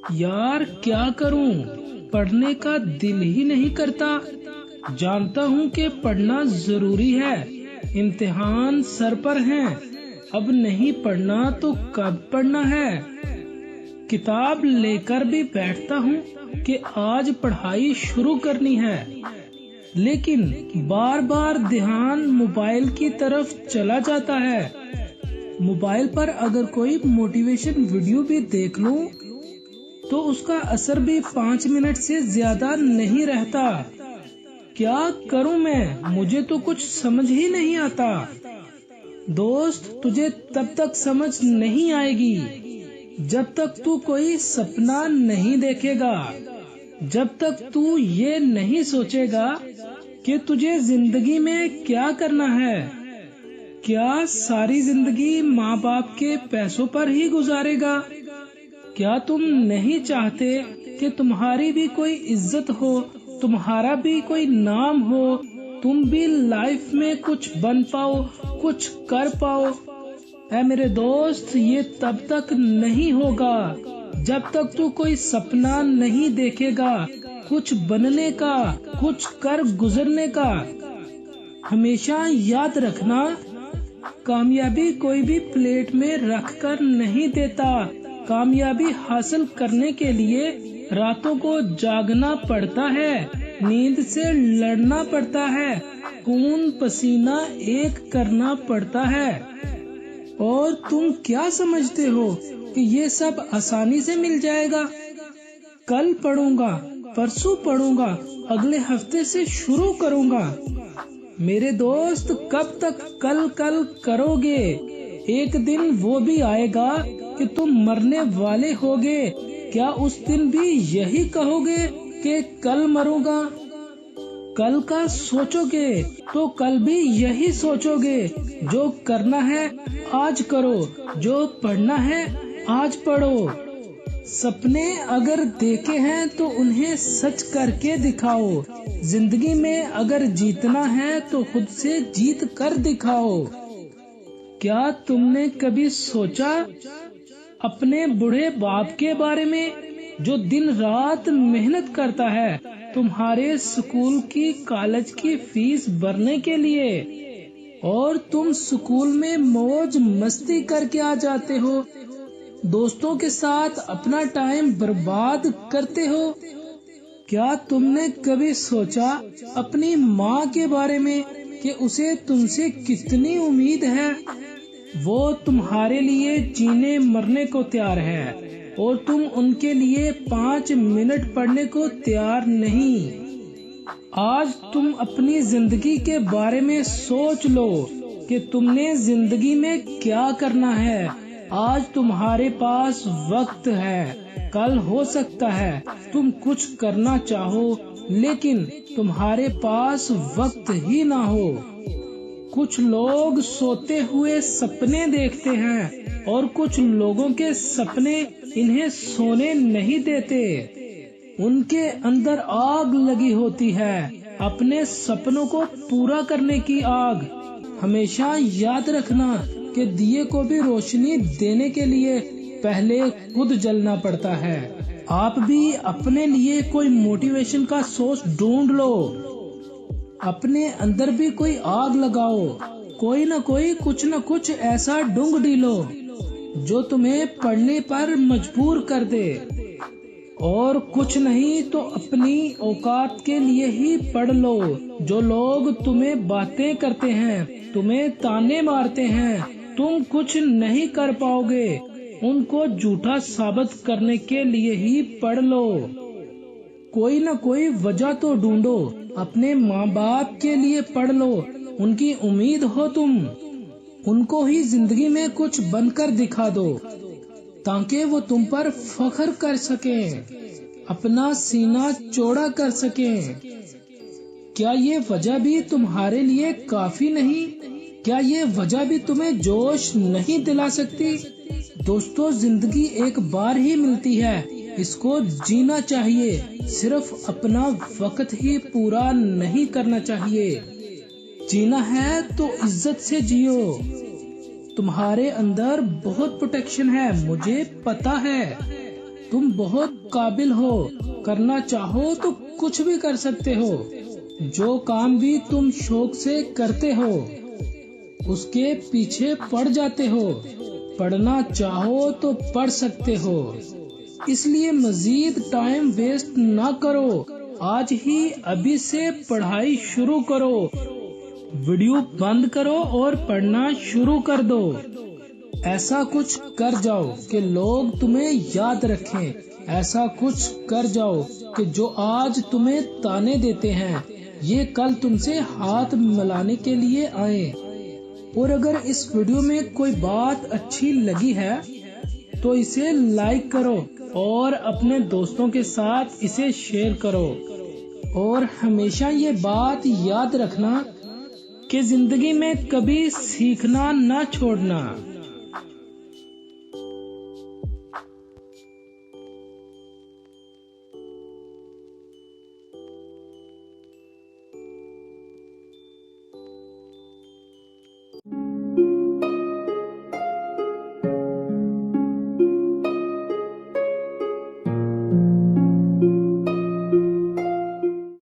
यार क्या करूं, पढ़ने का दिल ही नहीं करता। जानता हूं कि पढ़ना जरूरी है, इम्तिहान सर पर हैं। अब नहीं पढ़ना तो कब पढ़ना है। किताब लेकर भी बैठता हूं कि आज पढ़ाई शुरू करनी है, लेकिन बार बार ध्यान मोबाइल की तरफ चला जाता है। मोबाइल पर अगर कोई मोटिवेशन वीडियो भी देख लूं तो उसका असर भी 5 मिनट से ज्यादा नहीं रहता। क्या करूं मैं, मुझे तो कुछ समझ ही नहीं आता। दोस्त, तुझे तब तक समझ नहीं आएगी जब तक तू कोई सपना नहीं देखेगा, जब तक तू ये नहीं सोचेगा कि तुझे जिंदगी में क्या करना है। क्या सारी जिंदगी माँ बाप के पैसों पर ही गुजारेगा? क्या तुम नहीं चाहते कि तुम्हारी भी कोई इज्जत हो, तुम्हारा भी कोई नाम हो, तुम भी लाइफ में कुछ बन पाओ, कुछ कर पाओ? ऐ मेरे दोस्त, ये तब तक नहीं होगा जब तक तू कोई सपना नहीं देखेगा कुछ बनने का, कुछ कर गुजरने का। हमेशा याद रखना, कामयाबी कोई भी प्लेट में रख कर नहीं देता। कामयाबी हासिल करने के लिए रातों को जागना पड़ता है, नींद से लड़ना पड़ता है, खून पसीना एक करना पड़ता है। और तुम क्या समझते हो कि ये सब आसानी से मिल जाएगा? कल पढ़ूंगा, परसों पढ़ूंगा, अगले हफ्ते से शुरू करूंगा। मेरे दोस्त, कब तक कल कल करोगे? एक दिन वो भी आएगा कि तुम मरने वाले होगे। क्या उस दिन भी यही कहोगे कि कल मरूंगा? कल का सोचोगे तो कल भी यही सोचोगे। जो करना है आज करो, जो पढ़ना है आज पढ़ो। सपने अगर देखे हैं तो उन्हें सच करके दिखाओ। जिंदगी में अगर जीतना है तो खुद से जीत कर दिखाओ। क्या तुमने कभी सोचा अपने बूढ़े बाप के बारे में, जो दिन रात मेहनत करता है तुम्हारे स्कूल की, कॉलेज की फीस भरने के लिए, और तुम स्कूल में मौज मस्ती करके आ जाते हो, दोस्तों के साथ अपना टाइम बर्बाद करते हो? क्या तुमने कभी सोचा अपनी माँ के बारे में कि उसे तुमसे कितनी उम्मीद है? वो तुम्हारे लिए जीने मरने को तैयार है और तुम उनके लिए 5 मिनट पढ़ने को तैयार नहीं। आज तुम अपनी जिंदगी के बारे में सोच लो कि तुमने जिंदगी में क्या करना है। आज तुम्हारे पास वक्त है, कल हो सकता है तुम कुछ करना चाहो लेकिन तुम्हारे पास वक्त ही ना हो। कुछ लोग सोते हुए सपने देखते हैं और कुछ लोगों के सपने इन्हें सोने नहीं देते। उनके अंदर आग लगी होती है, अपने सपनों को पूरा करने की आग। हमेशा याद रखना कि दिए को भी रोशनी देने के लिए पहले खुद जलना पड़ता है। आप भी अपने लिए कोई मोटिवेशन का सोर्स ढूंढ लो, अपने अंदर भी कोई आग लगाओ। कोई न कोई कुछ न कुछ ऐसा ढूंढ ढीलो जो तुम्हें पढ़ने पर मजबूर कर दे। और कुछ नहीं तो अपनी औकात के लिए ही पढ़ लो। जो लोग तुम्हें बातें करते हैं, तुम्हें ताने मारते हैं, तुम कुछ नहीं कर पाओगे, उनको झूठा साबित करने के लिए ही पढ़ लो। कोई न कोई वजह तो ढूंढो। अपने माँ बाप के लिए पढ़ लो, उनकी उम्मीद हो तुम। उनको ही जिंदगी में कुछ बनकर दिखा दो ताकि वो तुम पर फख्र कर सकें, अपना सीना चौड़ा कर सकें। क्या ये वजह भी तुम्हारे लिए काफी नहीं? क्या ये वजह भी तुम्हें जोश नहीं दिला सकती? दोस्तों, जिंदगी एक बार ही मिलती है, इसको जीना चाहिए। सिर्फ अपना वक्त ही पूरा नहीं करना चाहिए। जीना है तो इज्जत से जियो। तुम्हारे अंदर बहुत प्रोटेक्शन है, मुझे पता है। तुम बहुत काबिल हो, करना चाहो तो कुछ भी कर सकते हो। जो काम भी तुम शौक से करते हो उसके पीछे पड़ जाते हो। पढ़ना चाहो तो पढ़ सकते हो, इसलिए मजीद टाइम वेस्ट ना करो। आज ही अभी से पढ़ाई शुरू करो। वीडियो बंद करो और पढ़ना शुरू कर दो। ऐसा कुछ कर जाओ कि लोग तुम्हें याद रखें। ऐसा कुछ कर जाओ कि जो आज तुम्हें ताने देते हैं ये कल तुमसे हाथ मिलाने के लिए आए। और अगर इस वीडियो में कोई बात अच्छी लगी है तो इसे लाइक करो और अपने दोस्तों के साथ इसे शेयर करो। और हमेशा ये बात याद रखना कि जिंदगी में कभी सीखना ना छोड़ना।